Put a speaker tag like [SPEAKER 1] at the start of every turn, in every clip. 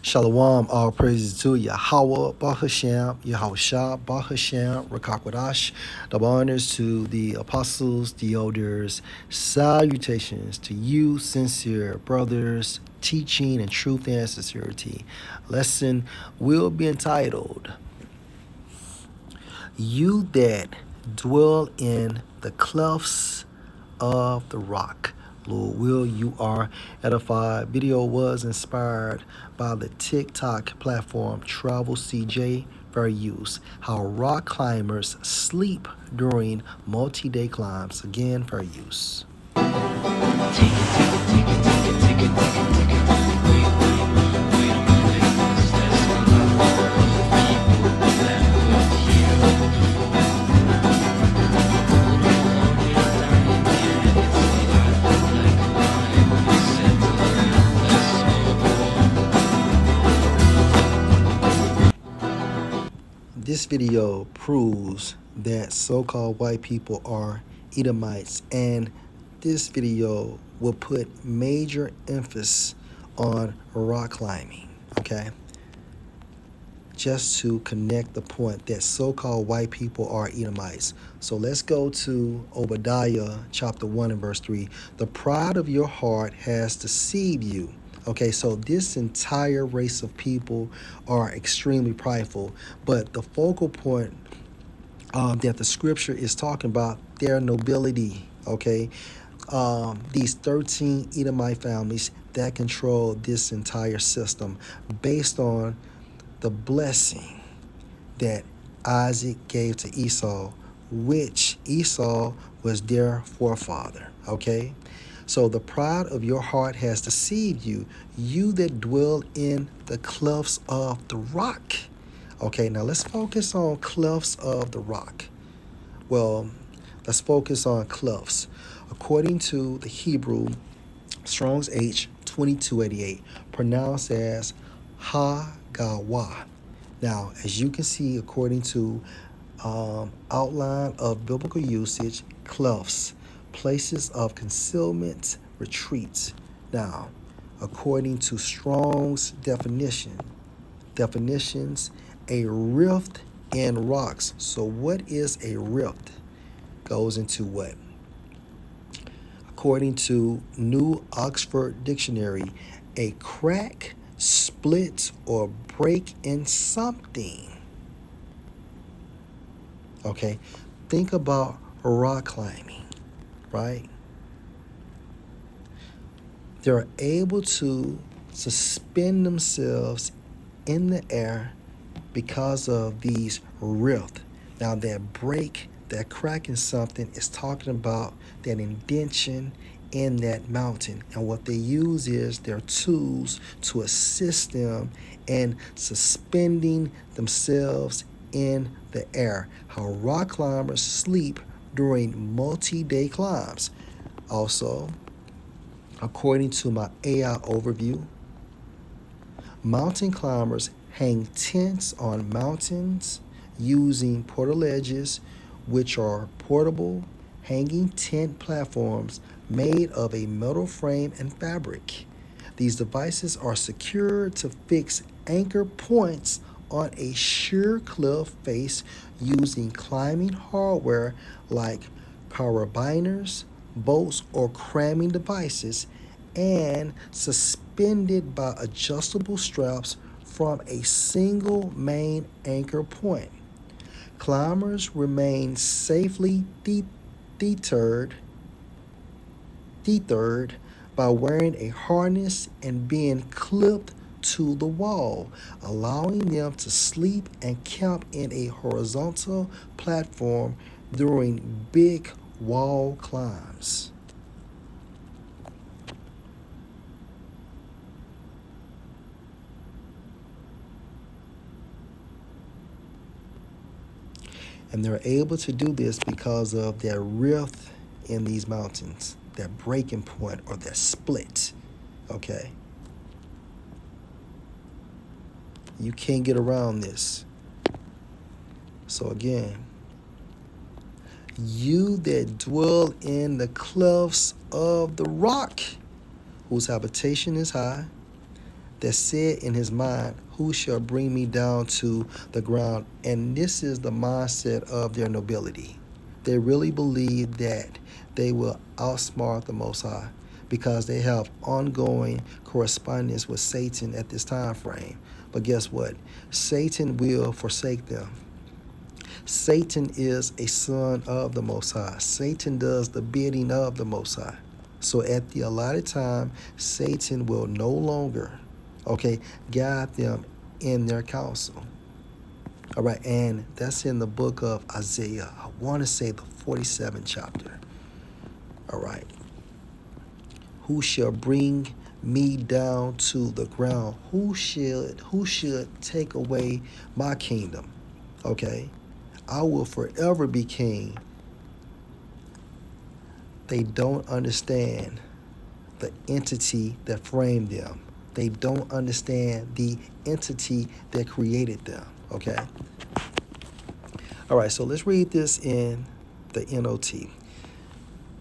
[SPEAKER 1] Shalom, all praises to Yahweh, Bahasham, Yahushua, Bahasham, Rakakwadash. Double honors to the apostles, the elders. Salutations to you, sincere brothers, teaching and truth and sincerity. Lesson will be entitled, You That Dwell in the Clefts of the Rock. Lord will, you are edified. Video was inspired by the TikTok platform Travel CJ for use. How rock climbers sleep during multi-day climbs. Again, for use. This video proves that so-called white people are Edomites, and this video will put major emphasis on rock climbing, okay? Just to connect the point that so-called white people are Edomites. So let's go to Obadiah chapter 1 and verse 3. The pride of your heart has deceived you. Okay, so this entire race of people are extremely prideful, but the focal point that the scripture is talking about, their nobility, okay? These 13 Edomite families that control this entire system based on the blessing that Isaac gave to Esau, which Esau was their forefather, okay? So the pride of your heart has deceived you, you that dwell in the clefts of the rock. Okay, now let's focus on clefts of the rock. Well, let's focus on clefts. According to the Hebrew, Strong's H 2288, pronounced as Ha-Gawa. Now, as you can see, according to outline of biblical usage, clefts, places of concealment, retreats. Now, according to Strong's definitions, a rift in rocks. So what is a rift? Goes into what? According to New Oxford Dictionary, a crack, split, or break in something. Okay, think about rock climbing, right? They're able to suspend themselves in the air because of these rifts. Now that break, that crack in something is talking about that indention in that mountain. And what they use is their tools to assist them in suspending themselves in the air. How rock climbers sleep during multi-day climbs. Also, according to my AI overview, mountain climbers hang tents on mountains using portaledges, which are portable hanging tent platforms made of a metal frame and fabric. These devices are secured to fix anchor points on a sheer cliff face using climbing hardware like carabiners, bolts, or cramming devices, and suspended by adjustable straps from a single main anchor point. Climbers remain safely deterred by wearing a harness and being clipped to the wall, allowing them to sleep and camp in a horizontal platform during big wall climbs. And they're able to do this because of their rift in these mountains, that breaking point or that split, okay? You can't get around this. So again, you that dwell in the clefts of the rock, whose habitation is high, that said in his mind, who shall bring me down to the ground? And this is the mindset of their nobility. They really believe that they will outsmart the Most High because they have ongoing correspondence with Satan at this time frame. But guess what? Satan will forsake them. Satan is a son of the Most High. Satan does the bidding of the Most High. So at the allotted time, Satan will no longer, guide them in their counsel. All right, and that's in the book of Isaiah. I want to say the 47th chapter. All right. Who shall bring me down to the ground? Who should take away my kingdom? Okay. I will forever be king. They don't understand the entity that framed them. They don't understand the entity that created them. Okay. All right, so let's read this in the NOT.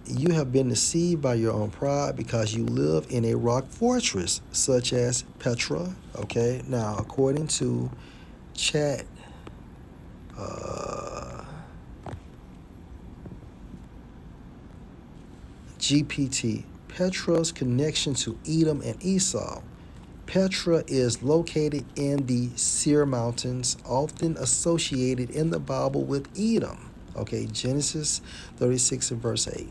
[SPEAKER 1] You have been deceived by your own pride because you live in a rock fortress such as Petra. Okay, now according to Chat GPT, Petra's connection to Edom and Esau. Petra is located in the Seir Mountains, often associated in the Bible with Edom. Okay, Genesis 36 and verse 8.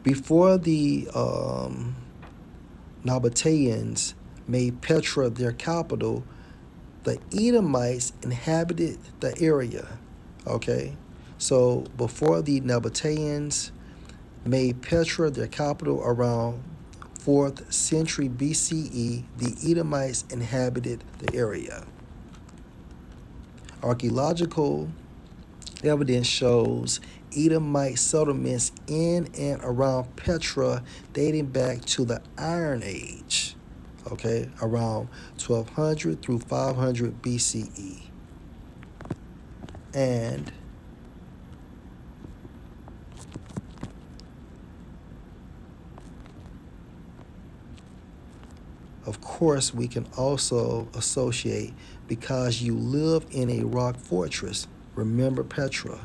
[SPEAKER 1] Before the Nabateans made Petra their capital, the Edomites inhabited the area. Okay, so before the Nabateans made Petra their capital around 4th century BCE, the Edomites inhabited the area. Archaeological evidence shows Edomite settlements in and around Petra dating back to the Iron Age, around 1200 through 500 BCE. And of course, we can also associate because you live in a rock fortress, remember Petra,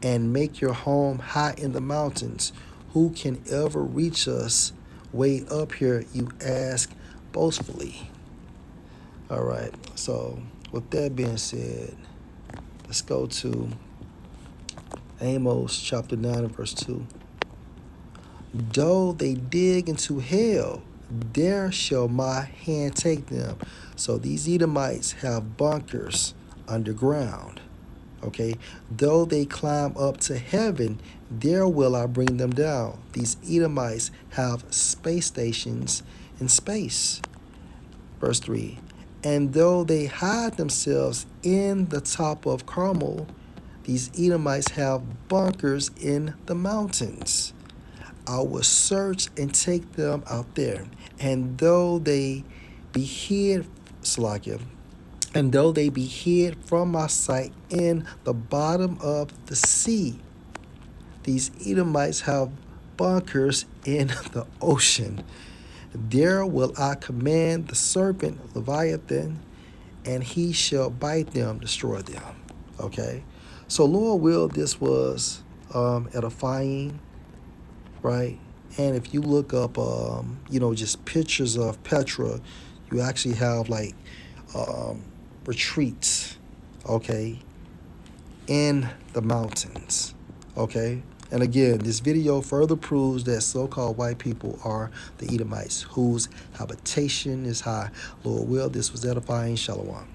[SPEAKER 1] and make your home high in the mountains. Who can ever reach us way up here, you ask boastfully. All right, so with that being said, let's go to Amos chapter 9 and verse 2. Though they dig into hell, there shall my hand take them. So these Edomites have bunkers underground. Though they climb up to heaven, there will I bring them down. These Edomites have space stations in space. Verse 3. And though they hide themselves in the top of Carmel, these Edomites have bunkers in the mountains. I will search and take them out there. And though they be hid, and though they be hid from my sight in the bottom of the sea, these Edomites have bunkers in the ocean. There will I command the serpent Leviathan, and he shall bite them, destroy them. So Lord will, this was edifying, right? And if you look up, just pictures of Petra, you actually have retreats, in the mountains, And again, this video further proves that so-called white people are the Edomites, whose habitation is high. Lord will, this was edifying. Shalom.